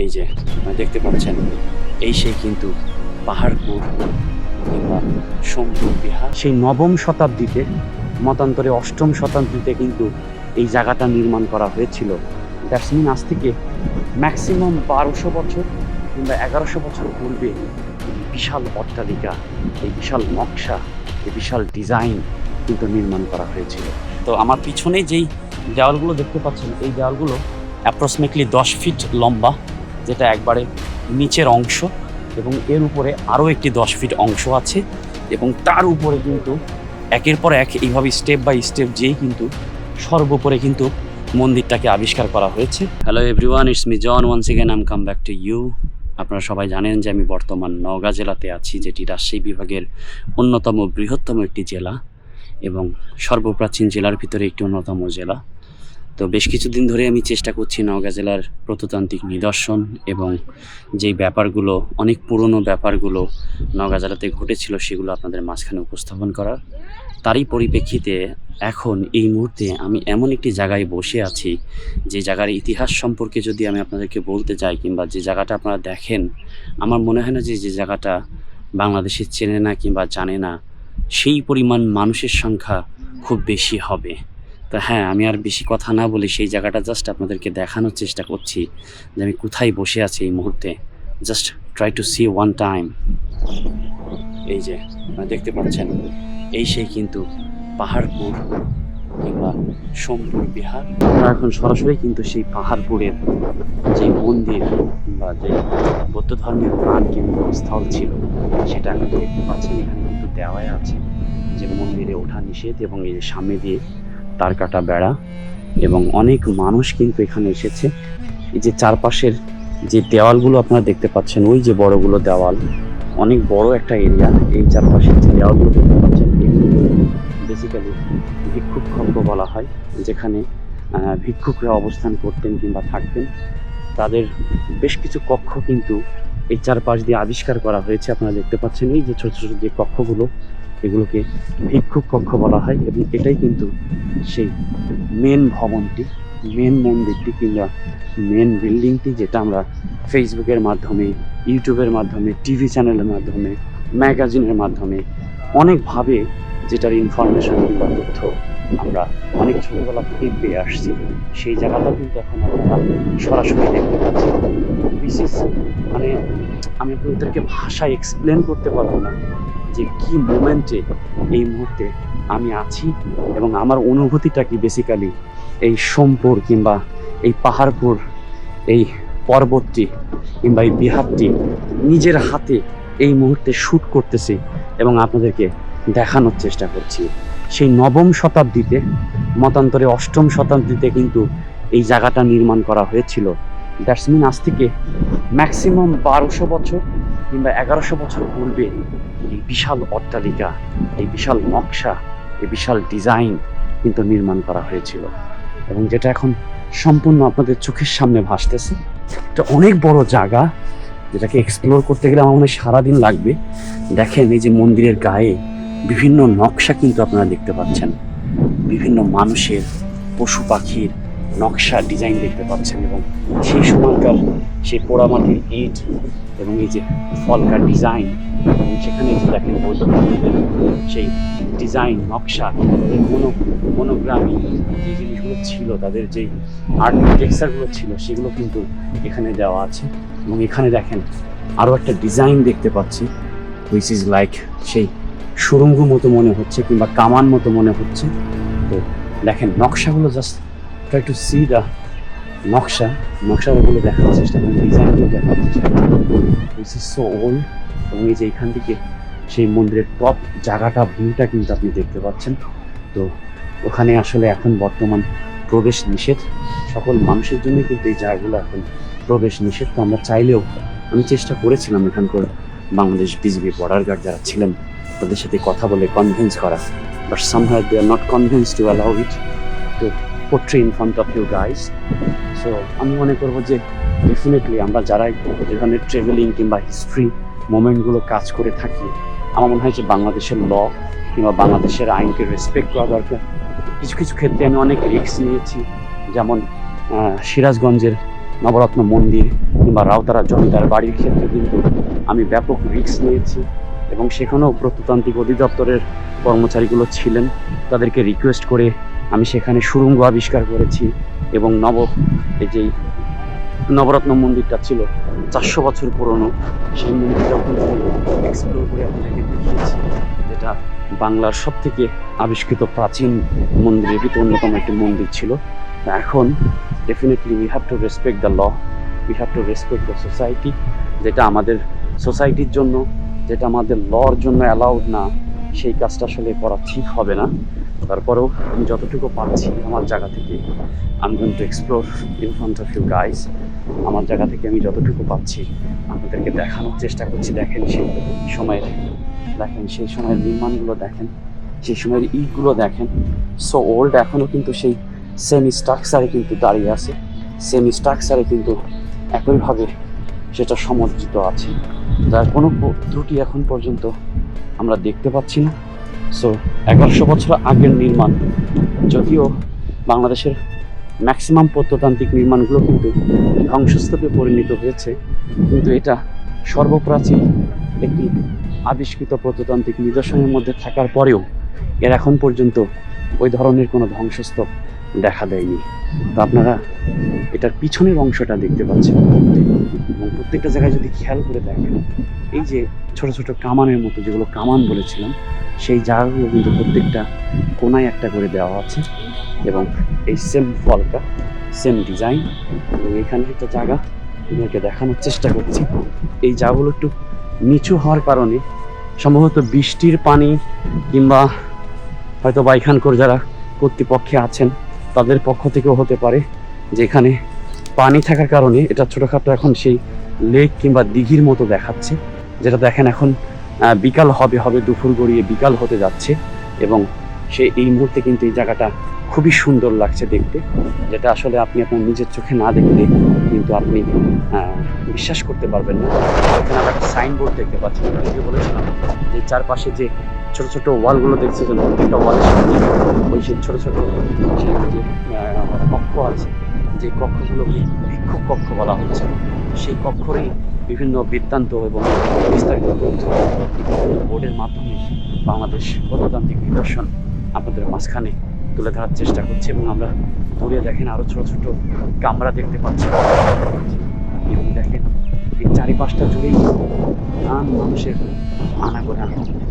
এই যে দেখতে পাচ্ছেন, এই সেই কিন্তু পাহাড়পুর কিংবা সোমপুর বিহার। সেই নবম শতাব্দীতে, মতান্তরে অষ্টম শতাব্দীতে কিন্তু এই জায়গাটা নির্মাণ করা হয়েছিল। দ্যাটস মিন আজ থেকে ম্যাক্সিমাম 1200 বছর কিংবা 1100 বছর পূর্বে বিশাল অট্টালিকা, এই বিশাল নকশা, এই বিশাল ডিজাইন কিন্তু নির্মাণ করা হয়েছিল। তো আমার পিছনে যেই দেওয়ালগুলো দেখতে পাচ্ছেন, এই দেওয়ালগুলো অ্যাপ্রক্সিমেটলি 10 ফিট লম্বা, যেটা একবারে নিচের অংশ, এবং এর উপরে আরও একটি 10 ফিট অংশ আছে, এবং তার উপরে কিন্তু একের পর এক এইভাবে স্টেপ বাই স্টেপ যেই কিন্তু সর্বোপরে কিন্তু মন্দিরটাকে আবিষ্কার করা হয়েছে। Hello everyone, it's me John once again, I am come back to you. আপনারা সবাই জানেন যে আমি বর্তমান নওগাঁ জেলাতে আছি, যেটি রাজশাহী বিভাগের অন্যতম বৃহত্তম একটি জেলা এবং সর্বপ্রাচীন জেলার ভিতরে একটি অন্যতম জেলা। তো বেশ কিছুদিন ধরে আমি চেষ্টা করছি নওগাঁ জেলার প্রত্নতান্ত্রিক নিদর্শন এবং যেই ব্যাপারগুলো, অনেক পুরনো ব্যাপারগুলো নওগাঁ জেলাতে ঘটেছিল, সেগুলো আপনাদের মাঝখানে উপস্থাপন করার। তারই পরিপ্রেক্ষিতে এখন এই মুহূর্তে আমি এমন একটি জায়গায় বসে আছি, যে জায়গার ইতিহাস সম্পর্কে যদি আমি আপনাদেরকে বলতে চাই, কিংবা যে জায়গাটা আপনারা দেখেন, আমার মনে হয় না যে জায়গাটা বাংলাদেশে চেনে না কিংবা জানে না সেই পরিমাণ মানুষের সংখ্যা খুব বেশি হবে। তো হ্যাঁ, আমি আর বেশি কথা না বলে সেই জায়গাটা জাস্ট আপনাদেরকে দেখানোর চেষ্টা করছি যে আমি কোথায় বসে আছি এই মুহূর্তে। Just try to see one time. এই যে দেখতে পাচ্ছেন, এই সেই কিন্তু পাহাড়পুর কিংবা সোমপুর বিহার। আমরা এখন সরাসরি কিন্তু সেই পাহাড়পুরের যে মন্দির বা যে বৌদ্ধ ধর্মের প্রাণ কেন্দ্রস্থল ছিল, সেটা এখন দেখতে পাচ্ছেন। এখানে কিন্তু দেওয়াই আছে যে মন্দিরে ওঠা নিষেধ, এবং এই সামনে দিয়ে তার কাটা বেড়া, এবং অনেক মানুষ কিন্তু এখানে এসেছে। এই যে চারপাশের যে দেওয়ালগুলো আপনারা দেখতে পাচ্ছেন, ওই যে বড়গুলো দেওয়াল, অনেক বড় একটা এরিয়া। এই চারপাশের যে দেওয়ালগুলো দেখতে পাচ্ছেন, এগুলো বেসিক্যালি ভিক্ষুক খম্ব বলা হয়, যেখানে ভিক্ষুকরা অবস্থান করতেন কিংবা থাকতেন। তাদের বেশ কিছু কক্ষ কিন্তু এই চারপাশ দিয়ে আবিষ্কার করা হয়েছে। আপনারা দেখতে পাচ্ছেন এই যে ছোট ছোট যে কক্ষগুলো, এগুলোকে ভিক্ষুক কক্ষ বলা হয়। এবং এটাই কিন্তু সেই মেন ভবনটি, মেন মন্দিরটি কিংবা মেন বিল্ডিংটি, যেটা আমরা ফেসবুকের মাধ্যমে, ইউটিউবের মাধ্যমে, টিভি চ্যানেলের মাধ্যমে, ম্যাগাজিনের মাধ্যমে অনেকভাবে যেটার ইনফরমেশন কিংবা তথ্য আমরা অনেক ছোটোবেলা থেকেই পেয়ে আসছি। সেই জায়গাটা কিন্তু এখন আপনারা সরাসরি দেখতে পাচ্ছি। বিশেষ মানে আমি আপনাদেরকে ভাষায় এক্সপ্লেন করতে পারবো না যে কি মোমেন্টে এই মুহূর্তে আমি আছি, এবং আমার অনুভূতিটা কি বেসিক্যালি এই সোমপুর কিংবা এই পাহাড়পুর, এই পর্বতটি কিংবা এই বিহারটি নিজের হাতে এই মুহূর্তে শ্যুট করতেছি এবং আপনাদেরকে দেখানোর চেষ্টা করছি। সেই নবম শতাব্দীতে, মতান্তরে অষ্টম শতাব্দীতে কিন্তু এই জায়গাটা নির্মাণ করা হয়েছিল। দ্যাটস মিন আজ থেকে ম্যাক্সিমাম 1200 বছর কিংবা 1100 বছর পূর্বে এই বিশাল অট্টালিকা, এই বিশাল নকশা, এই বিশাল ডিজাইন কিন্তু নির্মাণ করা হয়েছিল, এবং যেটা এখন সম্পূর্ণ আপনাদের চোখের সামনে ভাসতেছে। এটা অনেক বড় জায়গা, যেটাকে এক্সপ্লোর করতে গেলে আমার মনে হয় সারাদিন লাগবে। দেখেন এই যে মন্দিরের গায়ে বিভিন্ন নকশা কিন্তু আপনারা দেখতে পাচ্ছেন, বিভিন্ন মানুষের, পশু পাখির নকশা, ডিজাইন দেখতে পাচ্ছেন, এবং সেই সময়কার সেই পোড়ামাটির ইট এবং এই যে ফলকার ডিজাইন, এবং সেখানে যে দেখেন বৌদ্ধ ধর্মের সেই ডিজাইন, নকশা, মনোগ্রামী যে জিনিসগুলো ছিল, তাদের যেই আর্কিটেকচারগুলো ছিল, সেগুলো কিন্তু এখানে দেওয়া আছে। এবং এখানে দেখেন আরও একটা ডিজাইন দেখতে পাচ্ছি, হুইচ ইজ লাইক সেই সুড়ঙ্গ মতো মনে হচ্ছে কিংবা কামান মতো মনে হচ্ছে। তো দেখেন নকশাগুলো, just try to see the নকশাগুলো দেখার চেষ্টা করেন, ডিজাইনগুলো দেখার চেষ্টা করেন। Which is so old. এবং এই যে এখান থেকে সেই মন্দিরের টপ জায়গাটা, ভিউটা কিন্তু আপনি দেখতে পাচ্ছেন। তো ওখানে আসলে এখন বর্তমান প্রবেশ নিষেধ, সকল মানুষের জন্য কিন্তু এই জায়গাগুলো এখন প্রবেশ নিষেধ। তো আমরা চাইলেও, আমি চেষ্টা করেছিলাম এখানকার বাংলাদেশ বিজিবি বর্ডার গার্ড যারা ছিলেন, তাদের সাথে কথা বলে কনভিন্স করা, but somehow they are not convince to allow it to portray in front of you guys. So আমি মনে করবো যে ডেফিনেটলি আমরা যারা এখানে ট্রেভেলিং কিংবা হিস্ট্রি মোমেন্টগুলো কাজ করে থাকি, আমার মনে হয় যে বাংলাদেশের ল কিংবা বাংলাদেশের আইনকে রেসপেক্ট করা দরকার। কিছু কিছু ক্ষেত্রে আমি অনেক রিস্ক নিয়েছি, যেমন সিরাজগঞ্জের নবরত্ন মন্দির কিংবা রাউতারা জমিদার বাড়ির ক্ষেত্রে কিন্তু আমি ব্যাপক রিস্ক নিয়েছি, এবং সেখানেও প্রত্নতান্ত্রিক অধিদপ্তরের কর্মচারীগুলো ছিলেন। তাদেরকে রিকোয়েস্ট করে আমি সেখানে সুড়ঙ্গ আবিষ্কার করেছি, এবং এই যে নবরত্ন মন্দিরটা ছিল 400 বছর পুরনো, সেই মন্দিরটাও কিন্তু এক্সপ্লোর করে আপনাদেরকে দেখিয়েছি, যেটা বাংলার সব থেকে আবিষ্কৃত প্রাচীন মন্দিরের ভিতরে অন্যতম একটি মন্দির ছিল। এখন definitely we have to respect the law, we have to respect the society. যেটা আমাদের সোসাইটির জন্য, যেটা আমাদের লর জন্য অ্যালাউড না, সেই কাজটা আসলে করা ঠিক হবে না। তারপরেও আমি যতটুকু পারছি আমার জায়গা থেকে I am going to explore in front of you guys. আমার জায়গা থেকে আমি যতটুকু পাচ্ছি আপনাদেরকে দেখানোর চেষ্টা করছি। দেখেন সেই সময়ের নির্মাণগুলো দেখেন, সেই সময়ের ইটগুলো দেখেন, সো ওল্ড, এখনও কিন্তু সেই সেম স্ট্রাকচারে কিন্তু দাঁড়িয়ে আছে, সেম স্ট্রাকচারে কিন্তু একইভাবে সেটা সমর্জিত আছে, যার কোনো ত্রুটি এখন পর্যন্ত আমরা দেখতে পাচ্ছি না। সো 1100 বছর আগের নির্মাণ, যদিও বাংলাদেশের ম্যাক্সিমাম প্রত্নতান্ত্রিক নির্মাণগুলো কিন্তু ধ্বংসস্তূপে পরিণত হয়েছে, কিন্তু এটা সর্বপ্রাচীন একটি আবিষ্কৃত প্রত্নতান্ত্রিক নিদর্শনের মধ্যে থাকার পরেও এর এখন পর্যন্ত ওই ধরনের কোনো ধ্বংসস্তূপ দেখা দেয়নি। তো আপনারা এটার পিছনের অংশটা দেখতে পাচ্ছেন, এবং প্রত্যেকটা জায়গায় যদি খেয়াল করে দেখেন, এই যে ছোট ছোট কামানের মতো, যেগুলো কামান বলেছিলাম, সেই জায়গাগুলো কিন্তু প্রত্যেকটা কোনায় একটা করে দেওয়া আছে, এবং এই সেম ফলকা, সেম ডিজাইন। এবং এখানে একটা জায়গা আপনাকে দেখানোর চেষ্টা করছি, এই জায়গাগুলো একটু নিচু হওয়ার কারণে সম্ভবত বৃষ্টির পানি কিংবা হয়তো বা এখানকার যারা কর্তৃপক্ষে আছেন তাদের পক্ষ থেকেও হতে পারে, যে এখানে পানি থাকার কারণে এটা ছোটোখাটো এখন সেই লেক কিংবা দিঘির মতো দেখাচ্ছে। যেটা দেখেন এখন বিকাল হবে দুপুর গড়িয়ে বিকাল হতে যাচ্ছে, এবং এই মুহূর্তে কিন্তু এই জায়গাটা খুবই সুন্দর লাগছে দেখতে, যেটা আসলে আপনি আপনার নিজের চোখে না দেখলে কিন্তু আপনি বিশ্বাস করতে পারবেন না। এখানে আমরা একটা সাইনবোর্ড দেখতে পাচ্ছি, আমি বলেছিলাম যে চারপাশে যে ছোট ছোট ওয়ালগুলো দেখছেন, প্রত্যেকটা ওয়ালের সামনে ওই সেই ছোট ছোট যে কক্ষ আছে, যে কক্ষগুলোকে ভিক্ষুক কক্ষ বলা হচ্ছে, সেই কক্ষরেই বিভিন্ন বৃত্তান্ত এবং বিস্তারিত তথ্য বোর্ডের মাধ্যমে বাংলাদেশ প্রত্নতান্ত্রিক নিদর্শন আপনাদের মাঝখানে তুলে ধরার চেষ্টা করছি। এবং আমরা দূরে দেখেন আরও ছোট ছোট কামরা দেখতে পাচ্ছি, এবং দেখেন এই চারিপাশটা জুড়েই নানান মানুষের আনাগোনা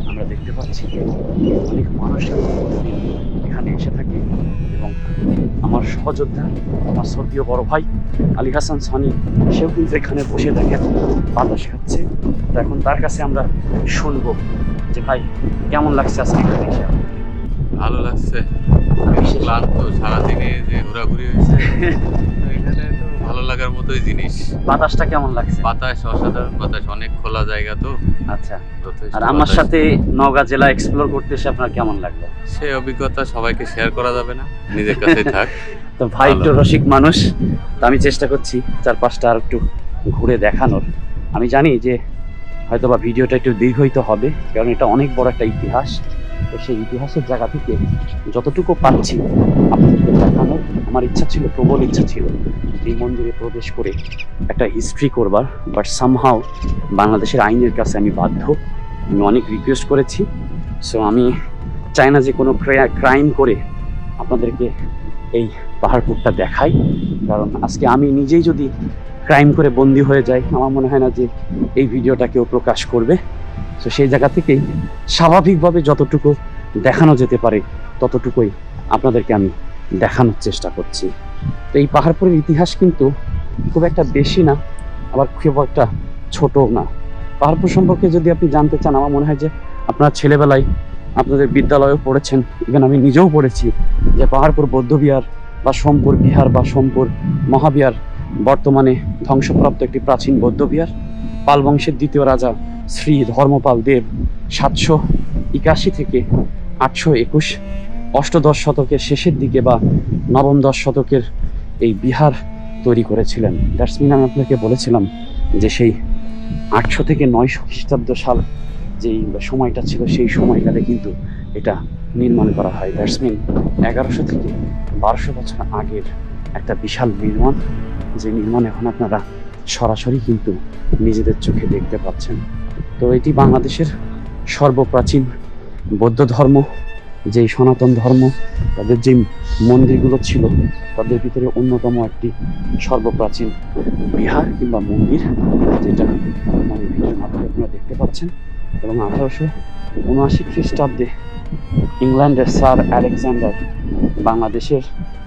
আমরা দেখতে পাচ্ছি। অনেক মানুষ এখানে এসে থাকে, এবং আমার সহযোদ্ধা, আমার শ্রদ্ধেয় বড় ভাই আলী হাসান সানি, সেও কিন্তু এখানে বসে দেখেন বাতাস খাচ্ছে। তো এখন তার কাছে আমরা শুনবো যে ভাই কেমন লাগছে আজকে এখানে এসে? ভালো লাগছে, ক্লান্ত সারাদিনে যে ঘোরাঘুরি হয়েছে, এখানে তো ভালো লাগার মতোই জিনিস। বাতাসটা কেমন লাগছে? বাতাস অসাধারণ বাতাস, অনেক খোলা জায়গা তো। আচ্ছা, আর আমার সাথে নওগাঁ জেলা এক্সপ্লোর করতে এসে আপনার কেমন লাগলো? সেই অভিজ্ঞতা সবাইকে শেয়ার করা যাবে না, নিজের কাছে থাক। তো ভাই একটু রসিক মানুষ, তো আমি চেষ্টা করছি চারপাশটা আর একটু ঘুরে দেখানোর। আমি জানি যে হয়তোবা ভিডিওটা একটু দীর্ঘইত হবে, কারণ এটা অনেক বড় একটা ইতিহাস। তো সেই ইতিহাসের জায়গা থেকে যতটুকু পাচ্ছি আপনাদেরকে দেখানোর আমার ইচ্ছা ছিল, প্রবল ইচ্ছা ছিল এই মন্দিরে প্রবেশ করে একটা হিস্ট্রি করবার, বাট সামহাও বাংলাদেশের আইনের কাছে আমি বাধ্য। আমি অনেক রিকোয়েস্ট করেছি, সো আমি চাই না যে কোনো ক্রাইম করে আপনাদেরকে এই পাহাড়পুরটা দেখাই, কারণ আজকে আমি নিজেই যদি ক্রাইম করে বন্দি হয়ে যাই, আমার মনে হয় না যে এই ভিডিওটা কেউ প্রকাশ করবে। তো সেই জায়গা থেকেই স্বাভাবিকভাবে যতটুকু দেখানো যেতে পারে ততটুকুই আপনাদেরকে আমি দেখানোর চেষ্টা করছি। তো এই পাহাড়পুরের ইতিহাস কিন্তু খুব একটা বেশি না, আবার খুব একটা ছোটও না। পাহাড়পুর সম্পর্কে যদি আপনি জানতে চান, আমার মনে হয় যে আপনার ছেলেবেলায় আপনাদের বিদ্যালয়েও পড়েছেন, ইভেন আমি নিজেও পড়েছি যে পাহাড়পুর বৌদ্ধবিহার বা সোমপুর বিহার বা সোমপুর মহাবিহার বর্তমানে ধ্বংসপ্রাপ্ত একটি প্রাচীন বৌদ্ধবিহার। পাল বংশের দ্বিতীয় রাজা শ্রী ধর্মপাল দেব 781 থেকে 821 অষ্টদশ শতকের শেষের দিকে বা নবম 10 শতকের এই বিহার তৈরি করেছিলেন। দ্যাটস মিন আমি আপনাকে বলেছিলাম যে সেই 800 থেকে 900 খ্রিস্টাব্দ সাল যেই সময়টা ছিল, সেই সময়কালে কিন্তু এটা নির্মাণ করা হয়। দ্যাটস মিন 1100 থেকে 1200 বছর আগের একটা বিশাল নির্মাণ, যে নির্মাণ এখন আপনারা সরাসরি কিন্তু নিজেদের চোখে দেখতে পাচ্ছেন। তো এটি বাংলাদেশের সর্বপ্রাচীন বৌদ্ধ ধর্ম, যেই সনাতন ধর্ম, তাদের যে মন্দিরগুলো ছিল তাদের ভিতরে অন্যতম একটি সর্বপ্রাচীন বিহার কিংবা মন্দির, যেটা আমার ভিডিওর মাধ্যমে আপনারা দেখতে পাচ্ছেন। এবং 1879 খ্রিস্টাব্দে ইংল্যান্ডের স্যার আলেকজান্ডার বাংলাদেশের,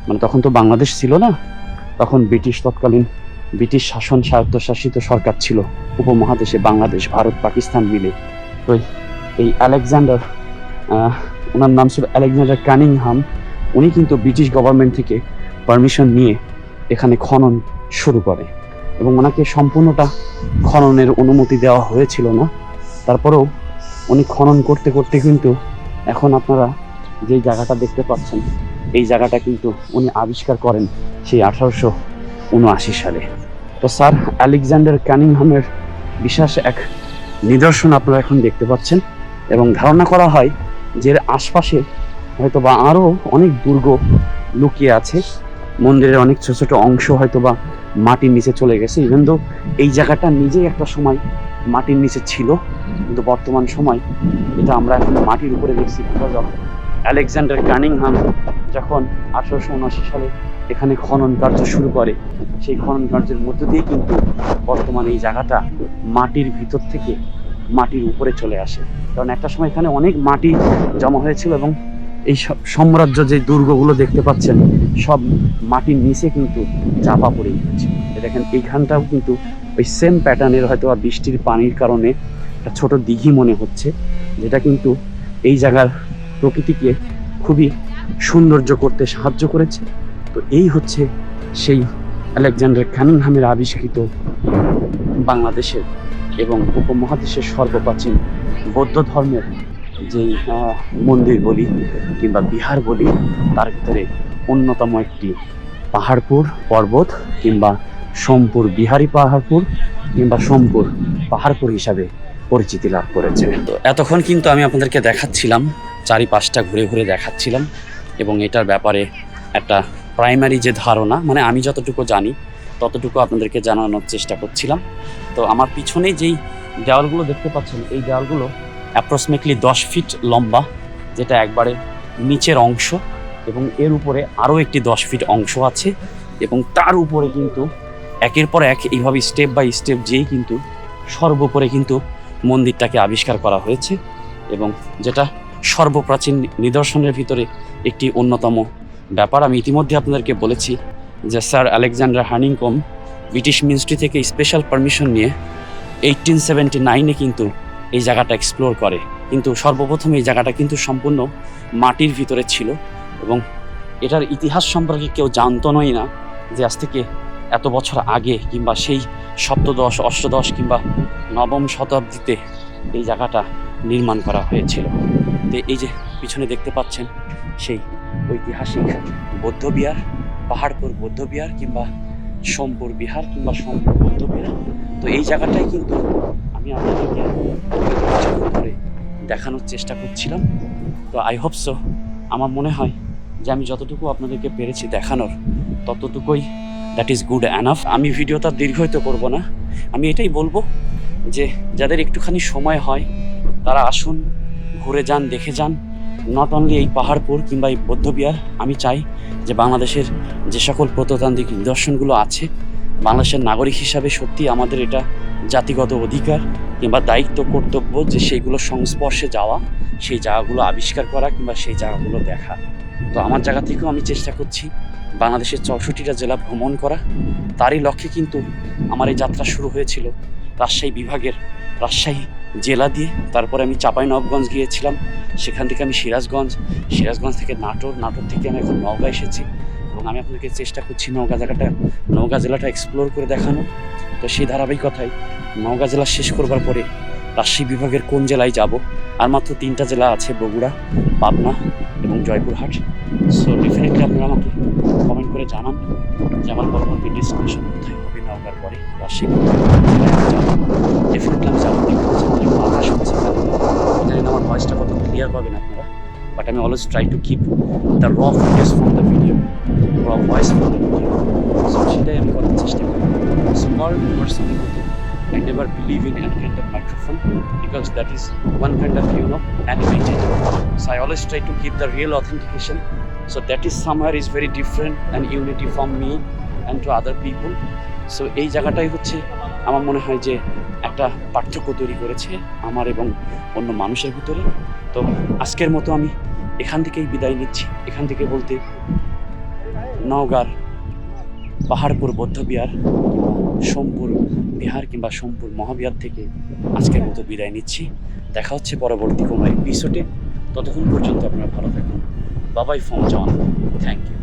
মানে তখন তো বাংলাদেশ ছিল না, তখন তৎকালীন ব্রিটিশ শাসন স্বায়ত্তশাসিত সরকার ছিল উপমহাদেশে, বাংলাদেশ, ভারত, পাকিস্তান মিলে। তো এই আলেকজান্ডার, ওনার নাম ছিল আলেকজান্ডার কানিংহাম, উনি কিন্তু ব্রিটিশ গভর্নমেন্ট থেকে পারমিশন নিয়ে এখানে খনন শুরু করে এবং ওনাকে সম্পূর্ণটা খননের অনুমতি দেওয়া হয়েছিল না। তারপরেও উনি খনন করতে করতে কিন্তু এখন আপনারা যেই জায়গাটা দেখতে পাচ্ছেন, এই জায়গাটা কিন্তু উনি আবিষ্কার করেন সেই 1879 সালে। তো স্যার আলেকজান্ডার কানিংহামের বিশেষ এক নিদর্শন আপনারা এখন দেখতে পাচ্ছেন এবং ধারণা করা হয় যে এর আশপাশে হয়তো বা আরও অনেক দুর্গ লুকিয়ে আছে। মন্দিরের অনেক ছোট ছোট অংশ হয়তো বা মাটির নিচে চলে গেছে, ইভেন দো এই জায়গাটা নিজেই একটা সময় মাটির নিচে ছিল, কিন্তু বর্তমান সময় এটা আমরা এখন মাটির উপরে দেখছি। আলেকজান্ডার কানিংহাম যখন 1879 সালে এখানে খনন কার্য শুরু করে, সেই খনন কার্যের মধ্য দিয়ে কিন্তু বর্তমানে এই জায়গাটা মাটির ভিতর থেকে মাটির উপরে চলে আসে। কারণ একটা সময় এখানে অনেক মাটি জমা হয়েছিল এবং এই সাম্রাজ্য যে দুর্গগুলো দেখতে পাচ্ছেন সব মাটির নিচে কিন্তু চাপা পড়ে গেছে। দেখেন এইখানটাও কিন্তু ওই সেম প্যাটার্নের হয়তো বৃষ্টির পানির কারণে একটা ছোট দিঘি মনে হচ্ছে, যেটা কিন্তু এই জায়গার প্রকৃতিকে খুবই সৌন্দর্য করতে সাহায্য করেছে। তো এই হচ্ছে সেই আলেকজান্ডার কানিংহামের আবিষ্কৃত বাংলাদেশের এবং উপমহাদেশের সর্বপ্রাচীন বৌদ্ধ ধর্মের যেই মন্দির বলি কিংবা বিহার বলি, তার ভিতরে অন্যতম একটি পাহাড়পুর পর্বত কিংবা সোমপুর বিহারি পাহাড়পুর কিংবা সোমপুর পাহাড়পুর হিসাবে পরিচিতি লাভ করেছে। তো এতক্ষণ কিন্তু আমি আপনাদেরকে দেখাচ্ছিলাম, চারিপাশটা ঘুরে ঘুরে দেখাচ্ছিলাম এবং এটার ব্যাপারে একটা প্রাইমারি যে ধারণা, মানে আমি যতটুকু জানি ততটুকু আপনাদেরকে জানানোর চেষ্টা করছিলাম। তো আমার পিছনে যেই দেওয়ালগুলো দেখতে পাচ্ছেন, এই দেওয়ালগুলো অ্যাপ্রক্সিমেটলি 10 ফিট লম্বা, যেটা একবারে নিচের অংশ, এবং এর উপরে আরও একটি 10 ফিট অংশ আছে এবং তার উপরে কিন্তু একের পর এক এইভাবে স্টেপ বাই স্টেপ যেই কিন্তু সর্বোপরে কিন্তু মন্দিরটাকে আবিষ্কার করা হয়েছে এবং যেটা সর্বপ্রাচীন নিদর্শনের ভিতরে একটি অন্যতম ব্যাপার। আমি ইতিমধ্যে আপনাদেরকে বলেছি যে স্যার আলেকজান্ডার হানিংকম ব্রিটিশ মিনিস্ট্রি থেকে স্পেশাল পারমিশন নিয়ে 1879-এ কিন্তু এই জায়গাটা এক্সপ্লোর করে, কিন্তু সর্বপ্রথম এই জায়গাটা কিন্তু সম্পূর্ণ মাটির ভিতরে ছিল এবং এটার ইতিহাস সম্পর্কে কেউ জানতনই না যে আজ থেকে এত বছর আগে কিংবা সেই সপ্তদশ, অষ্টদশ কিংবা নবম শতাব্দীতে এই জায়গাটা নির্মাণ করা হয়েছিল। তো এই যে পিছনে দেখতে পাচ্ছেন সেই ঐতিহাসিক বৌদ্ধবিহার, পাহাড়পুর বৌদ্ধবিহার কিংবা সোমপুর বিহার কিংবা সোমপুর বৌদ্ধবিহার। তো এই জায়গাটাই কিন্তু আমি আপনাদেরকে করে দেখানোর চেষ্টা করছিলাম। তো আই হোপ সো, আমার মনে হয় যে আমি যতটুকু আপনাদেরকে পেরেছি দেখানোর ততটুকুই দ্যাট ইজ গুড অ্যানাফ। আমি ভিডিওটা দীর্ঘায়িত করব না, আমি এটাই বলবো যে যাদের একটুখানি সময় হয় তারা আসুন, ঘুরে যান, দেখে যান। নট অনলি এই পাহাড়পুর কিংবা এই বৌদ্ধবিহার, আমি চাই যে বাংলাদেশের যে সকল প্রত্নতান্ত্রিক নিদর্শনগুলো আছে, বাংলাদেশের নাগরিক হিসাবে সত্যি আমাদের এটা জাতিগত অধিকার কিংবা দায়িত্ব, কর্তব্য যে সেইগুলোর সংস্পর্শে যাওয়া, সেই জায়গাগুলো আবিষ্কার করা কিংবা সেই জায়গাগুলো দেখা। তো আমার জায়গা থেকেও আমি চেষ্টা করছি বাংলাদেশের 64টা জেলা ভ্রমণ করা। তারই লক্ষ্যে কিন্তু আমার এই যাত্রা শুরু হয়েছিল রাজশাহী বিভাগের রাজশাহী জেলা দিয়ে। তারপরে আমি চাঁপাইনবাবগঞ্জ গিয়েছিলাম, সেখান থেকে আমি সিরাজগঞ্জ থেকে নাটোর থেকে আমি এখন নওগাঁ এসেছি এবং আমি আপনাদেরকে চেষ্টা করছি নওগাঁ জেলাটা এক্সপ্লোর করে দেখানো। তো সেই ধারাবাহিকতায় নওগাঁ জেলা শেষ করবার পরে রাজশাহী বিভাগের কোন জেলায় যাব, আর মাত্র 3টা জেলা আছে, বগুড়া, পাবনা এবং জয়পুরহাট। সো ডেফিনেটলি আপনারা আমাকে কমেন্ট করে জানান যে আমার পরবর্তী ডেস্টিনেশন কোথায় হবে নওগাঁর পরে। রাজশাহী ডেফিনেটলি আমি যাবো। আকাশ হচ্ছে, জানি না আমার ভয়েসটা কত ক্লিয়ার পাবেন আপনারা, বাট আমি always try to keep the র ফুটেজ ফ্রম দ্য ভিডিও, র voice from the video. So সেটাই আমি করার চেষ্টা করি। স্মল পার্সনের মতো I never believe in any kind of microphone because that is one kind of, animated. So I always try to keep the real authentication. So that is somewhere is very different and unity from me and to other people. So এই জায়গাটাই হচ্ছে আমার মনে হয় যে একটা পার্থক্য তৈরি করেছে আমার এবং অন্য মানুষের ভিতরে। তো আজকের মতো আমি এখান থেকেই বিদায় নিচ্ছি। এখান থেকে বলতে নওগাঁর পাহাড়পুর বৌদ্ধবিহার কিংবা সোমপুর বিহার কিংবা সোমপুর মহাবিহার থেকে আজকের মতো বিদায় নিচ্ছি। দেখা হচ্ছে পরবর্তী কোনো এপিসোডে। ততক্ষণ পর্যন্ত আপনারা ভালো থাকুন। বাবাই ফ্রম জন। Thank you.